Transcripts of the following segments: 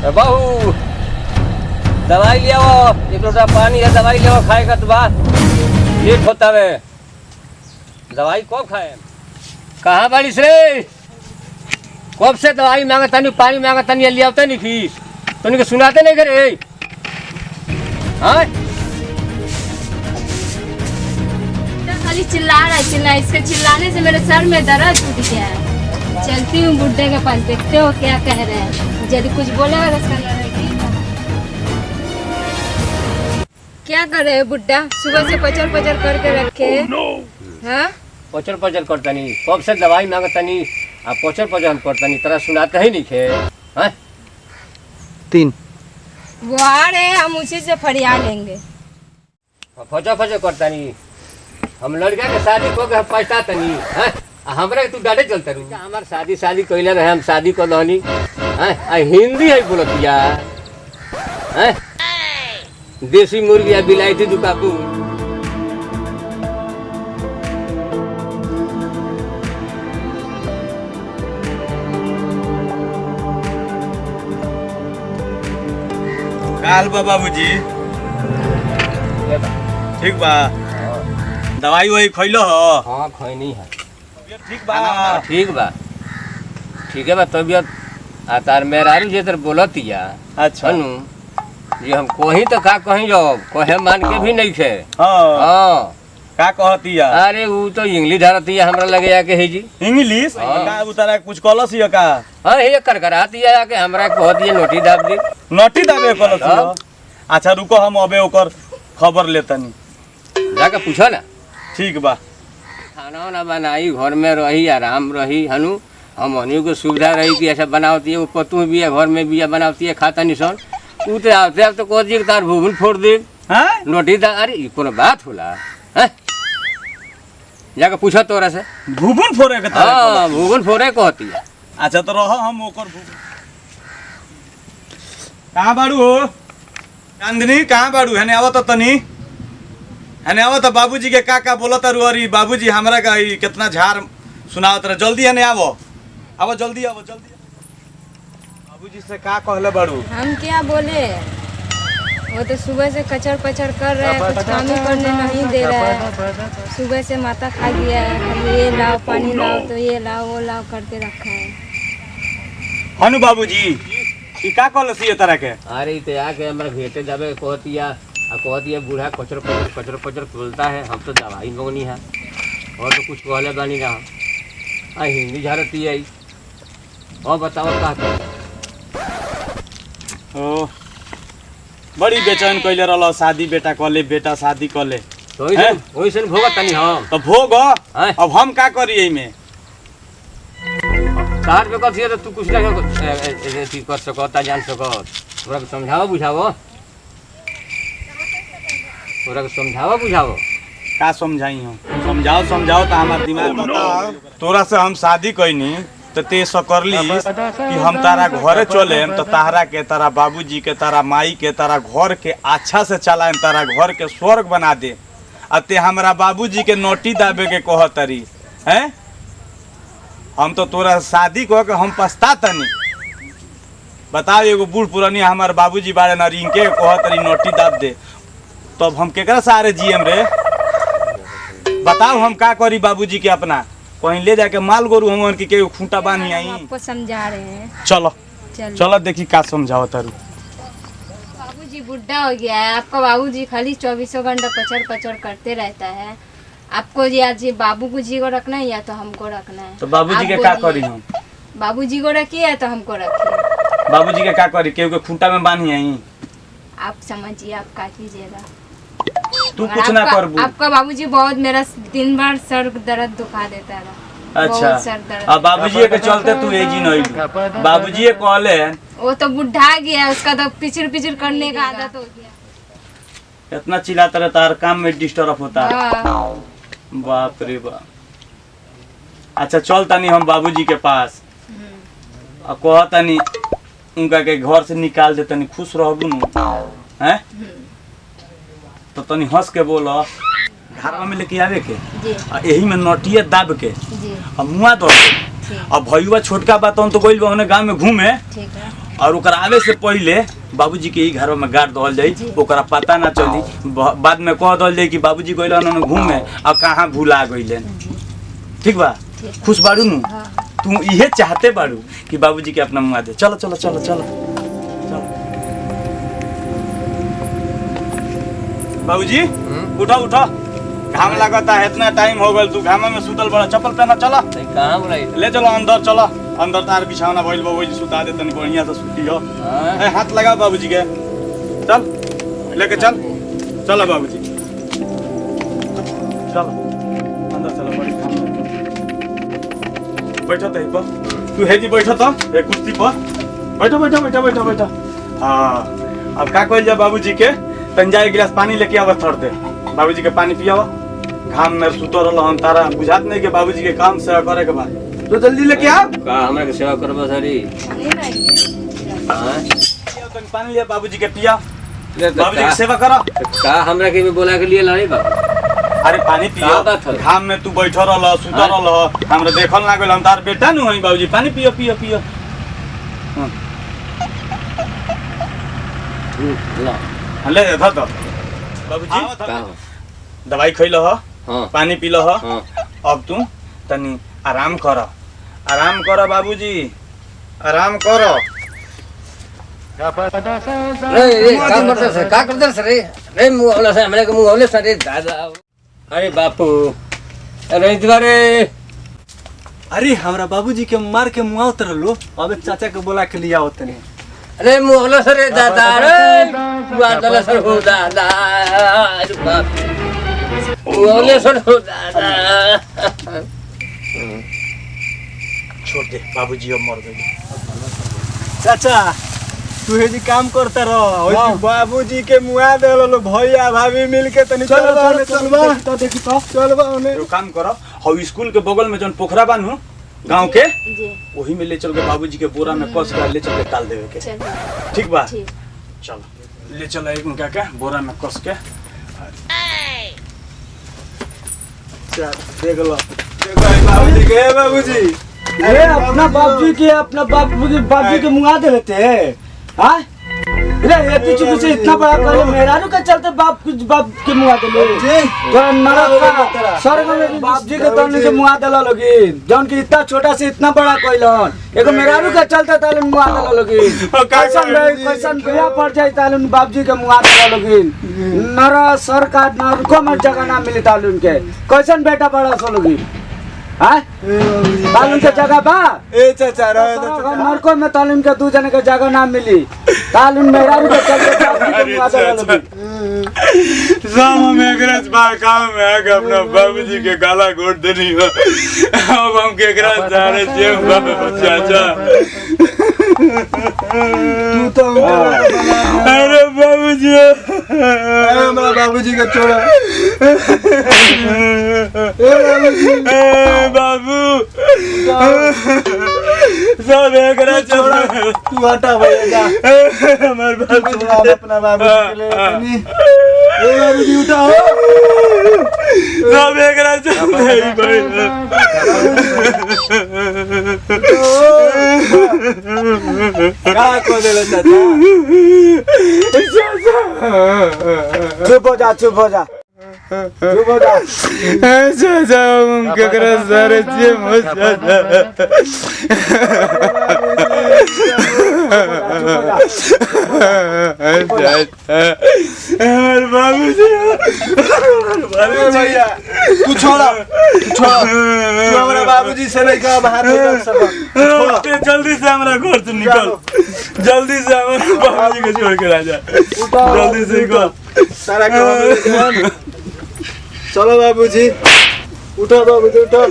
बहू दवाई ले आओ, एक लोटा पानी है, दवाई ले आओ, खाएगा तो बात लेट होता है। दवाई कब खाए? कहाँ बारिश रे? कब से दवाई मांगता नहीं, पानी मांगता नहीं, ले आता नहीं फीस तो नहीं सुनाते नहीं करे। हाँ खाली चिल्ला रहा है, चिल्ला, इसके चिल्लाने से मेरे सर में दर्द उठ गया है। चलती हूँ बुड्ढे के पास, देखते हो क्या कह रहे हैं। यदि कुछ बोलेगा तो इसका लड़ाई। क्या कर रहे हैं बुड्ढा? सुबह से पचर पचर करके रखे। हाँ पचर पचर करता नहीं, कब से दवाई मांगता नहीं, आप पचर पचर हम करता नहीं, तरह सुनाते ही नहीं खे। हाँ 3 वो आ रहे हैं, हम उसी से फरियाद लेंगे। फचर फचर करता नहीं, हम लड़का के शादी को के पछताता नहीं। हाँ हमरा तू डाटे चलता रू, हमार शादी कैले रहे, हम शादी कर रहनी। हाँ हिंदी है बोलतिया। हाँ देसी मुर्गी है, बिलायती दुकाकू। काल बा बाबूजी ठीक बा? दवाई वही खैलो हो? हाँ खैनी है। ठीक बा? ठीक बा, ठीक है बा। तबियत तार मेहरारू जे तर बोलतिया। अच्छा ये हम कहीं तो का कहीं जाओ, कहे मान के भी नहीं थे। हाँ हाँ का कहतिया? अरे वो तो इंग्लिश धरती है, हमरा लगे आके है जी इंग्लिश हाँ। का उतारा कुछ कलस हिय का? हाँ ये करकराती है आके, हमरा कहती है नोटी दाब दी। नटी दाबे कलस हिय? हाँ। अच्छा रुको, हम अबे ओकर खबर लेतनी। जाके पूछो ना। ठीक बा। खाना वाना बनाई, घर में रही, आराम रही हनु, हम हनी को सुविधा रही कि ऐसा बनावती है। वो पतू भी है, घर में भी है, बनावती है, खाता नहीं सन। तू तो आते अब तो कह दी तार भूगुल फोड़ दे। हाँ नोटी दा, अरे ये कोनो बात होला? हैं जाके पूछो तोरा से। भूगुन फोड़े के तारे हाँ कलस? भूगुल फोड़े कहती है। अच्छा तो रहो, हम ओकर भूगुन। कहाँ बाड़ू हो चांदनी? कहाँ बाड़ू? है आवत तनी, है आवत बाबूजी के का बोलत रू? अरे बाबूजी हमरा का कितना झाड़ सुनावत रहे। जल्दी है आवो, आवो जल्दी, आवो जल्दी। बाबूजी से का कहले बाड़ू? हम क्या बोले? वो तो सुबह से कचर पचर कर रहे हैं, कुछ काम ही करने नहीं दे रहा है। सुबह से माथा खा गया है, खाली ये लाओ पानी लाओ, तो ये लाओ वो लाओ करके रखा है। हनु बाबूजी ई का कहले सी तरह के? अरे तो आके हमरा भेटे जाबे कहती है बूढ़ा कचर पचर बोलता है। हम तो दवाई मंगनी है और तो कुछ कहले बानी ना। हिंदी झारती है। और बताओ का कर? ओ बड़ी बेचैन कइले रहल, शादी बेटा कले, बेटा शादी कले तो वैसे भोगत तनी हम तो भोग। हैं? अब हम का करी एमे? कार पे कथी है तो तू कुछ ना कर सकता, जान सकत। तोरा के समझाओ बुझाओ, तोरा के समझाओ बुझाओ। का समझाई हम? समझाओ तो हमार दिमाग बताओ। तोरा से हम शादी कइनी तो ते सकरली कि हम तारा घरे चले तो तारा के, तारा बाबूजी के, तारा माई के, तारा घर के अच्छा से चलाएम, तारा घर के स्वर्ग बना दे। ते हमरा बाबूजी के नोटी दाबे के कहतरी हैं? हम तो तोरा शादी कह के हम पछतातनी। बताओ एगो बूढ़ पुरानी हमार बाबूजी बारे न रिंके कहतरी नोटी दाब दे, तब हम केकरा सहारे जियम रे? बताओ हम का करी बाबूजी के? अपना कहीं ले जाके माल गोरू हम की के खूंटा बानी आई? आपको समझा रहे हैं। चलो चलो देखी का समझाओ तारू। बाबूजी बुढ़ा हो गया है, आपका बाबूजी खाली 24 घंटा पचर पचर करते रहता है। आपको या जी बाबू जी को रखना है या तो हमको रखना है। तो बाबूजी के आप का बोलिए। करी हम? बाबूजी को रखिए या तो हमको रखिए। बाबूजी के का करी? केहू के खूंटा में बानी आई? आप समझिए, आप का कीजिएगा। तू कुछ ना करबू? आपका बाबूजी बहुत मेरा दिन भर सर दर्द दुखा देता है। अच्छा सर दर्द। अब बाबूजी के चलते तू एजी नहीं? बाबूजी कहले वो तो बुढ़ा गया, उसका तो पिचर पिचर करने का आदत हो गया। इतना चिल्लाता रहता, हर काम में डिस्टर्ब होता। हाँ। बाप रे बाप। अच्छा चल तनी हम बाबूजी के पास और कह तनी उनका के घर से निकाल दे, तनी खुश रहबू न हैं? तो तनी हंस के बोलो, घरवा में लेके आवे के जी यही में नटिया दाब के जी अब मुआ दो के। अब भैया छोटका बात तो गइल बा गांव में घूमे, ठीक है। और ओकरा आवे से पहले बाबूजी के ही घर में गाड़ दल जाई, ओकरा पता ना चली, बाद में कह दल जाई कि बाबूजी गइलन घूमे और कहाँ भूला गइलन। ठीक बा? खुश बाड़ू नु? तू इहे चाहते बाड़ू कि बाबूजी के अपना मुआ दे। चलो चलो चलो चलो चलो। बाबूजी उठो उठो, घाम लगता है, इतना टाइम हो गल, तू घाम में सुतल बड़ा, चप्पल पहना। चला कहाँ बुलाई ले चलो अंदर, चलो अंदर तार बिछावना भइल बा, वही सुता दे तनी बढ़िया से सुती हो। हाथ लगा बाबूजी के, चल लेके चल। चलो बाबूजी चलो अंदर चलो, बड़ी घाम बैठो तो पर, तू हेजी बैठो तो एक कुर्सी पर बैठो बैठो बैठो बैठो बैठो। हाँ अब का कहल जा बाबूजी के, तंजा एक गिलास पानी लेके आवा थोड़ दे, बाबूजी के पानी पियावा। घाम में सुतो रहल हम, तारा बुझात नहीं के बाबूजी के काम सेवा करे के बाद, तो जल्दी लेके आ। का हमरा के सेवा करबा सारी? हां तनी पानी ले बाबूजी के पिया, ले बाबूजी के सेवा करो। का हमरा के भी बोला के लिए लाई बा? अरे पानी पियो, घाम में तू बैठो रहल सुतो रहल, हमरा देखल ना गेल, हम तार बेटा नु हई बाबूजी, पानी पियो पियो पियो। ला ले धर दो बाबूजी, दवाई खइल ह, हां पानी पील ह, हां अब तू तनी आराम कर, आराम कर बाबूजी, आराम कर। रे का करते सर रे मुंह होला से हमरे के मुंह होले सर दादा। अरे बापू, अरे इधरे अरे हमरा बाबूजी के मार के मुआ उतर लो, अब चाचा के बोला के लिया होतने। अरे मुंह होला सर दादा, रे मुंह होला सर हो दादा, अरे बाप मुंह होला सर हो दादा। छोड़ दे बाबूजी, अब मर गए। चाचा तू हेजी काम करता रह, बाबूजी के मुआ देलो भैया भाभी मिलके तनी चलबा तो देखी तो चलबा ओने। तो काम करो, हौ स्कूल के बगल में जौन पोखरा बानू गांव के, जी वही में ले चल के बाबूजी के बोरा में कस के ले चल के डाल देवे के। चलिए ठीक बा? ठीक। चलो ले चलो एक उनका के बोरा में कस के। चल देख लो, देखो बाबूजी के, बाबूजी अरे अपना बाबूजी के मुआ दे लेते हैं। हाँ अरे ये तो चुप से इतना बड़ा कर मेहरानू के चलते बाप के मुआ दे ले, जो नरक का स्वर्ग में बाबूजी के तन के मुआ देला लोगी, जौन की इतना छोटा से इतना बड़ा कइलन, एगो मेहरानू के चलते ताले मुआ देला लोगी। कैसन बिया पड़ जाए ताले बाबूजी के मुआ देला लोगी, नर स्वर्ग का नरको में जगह ना मिली ताले उनके, कैसन बेटा बड़ा सो लोगी। हाँ तालुन के जगह बा ए चाचा रहो नरको में, तालुन के दू जने के जगह ना मिली, तालुन मेहरारू के चलते हम एकराज बार काम में आके अपना बाबूजी के गाला घोट देनी हो, अब हम केकरा सारे जेब चाचा। तू तो अरे बाबूजी, अरे हमारा बाबूजी का छोड़ा, बाबू सब एकरा छोड़ा, तू हटा भैया जा, हमार बाबू अपना बाबूजी के लिए ए बाबूजी उठाओ, सब एकरा छोड़ा भाई। क्या को देले चाचा, चुप हो जा, चुप हो जा, चुप हो जा। चाचा हम केकरा सारे जेब हमारे बाबूजी, अरे भैया तू छोड़ा, तू हमारे बाबूजी से नहीं कहा बाहर निकल सको, जल्दी से हमारा घर से निकल, जल्दी से हमारे बाबूजी को छोड़ के राजा, जल्दी से निकल सारा काम। चलो बाबूजी उठो, बाबूजी उठो,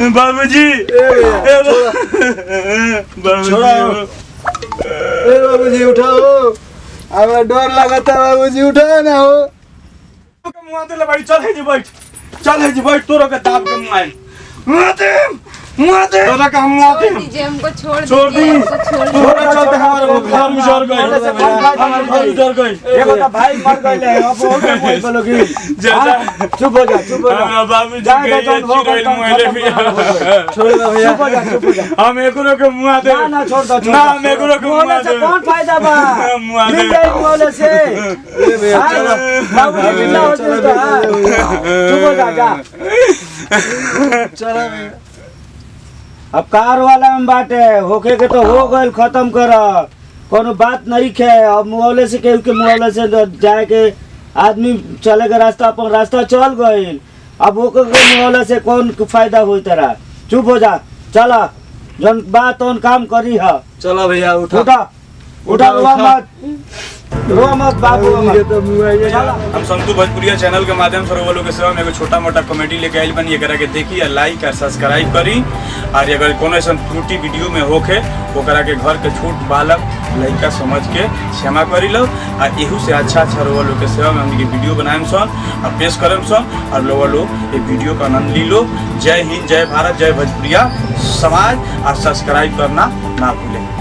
बाबूजी बाबूजी उठाओ, हमें डर लगा था बाबूजी, उठो ना हो। मुआ दे ले भाई, चल है जी बैठ, चल है जी बैठ, तोरो के दाब के मुआ मुआ दे तोरा का हम मुआ दे छोड़ दीजिए हमको, छोड़ छोड़ दीजिए दी। हमको, छोड़ दीजिए। छोड़ चलते हमारे घर उजड़ गए हमारे घर उजड़ गए एगो तो भाई मर गए अब बहुत कोई बोलोगी चुप हो जा चुप हो जा हमरा बाबूजी जाए के तो ये हो गए चिड़ैल मोहले भी छोड़ दो भैया चुप हो जा चुप हो जा हम एकरो के मुआ दे ना छोड़ दो ना हम एकरो के मुआ मोहल्ले से दे कौन फायदा बा मुआ दे मिल जाए मोहल्ले से बाबू जी जिंदा हो जाए तो हाँ। चुप हो जा जा अब कार वाला में बाटे होके के तो हो गए खत्म कर कोनो बात नहीं खे अब मोहल्ले से केहू के मोहल्ले से जाए के आदमी चले के रास्ता अपन रास्ता चल गए अब होके के मोहल्ले से कौन फायदा होई तेरा चुप हो जा चला जन बात on काम करी है चलो भैया उठा उठा उठा रो मत बाबू चला हम संतु भोजपुरिया चैनल के माध्यम से वो लोग के सेवा में एगो छोटा मोटा कॉमेडी लेके आइल बनी एकरा के देखी लाइक और सब्सक्राइब करी और अगर कोनो ऐसा त्रुटि वीडियो में होखे ओकरा के घर के छोट बालक लड़का समझ के क्षमा करी लो और एहू से अच्छा वो लोग के सेवा में हमनी के वीडियो बनाएम सन और पेश करम सन और लोग ये वीडियो का आनंद ली लो। जय हिंद, जय भारत, जय भोजपुरिया समाज और सब्सक्राइब करना ना भूलें।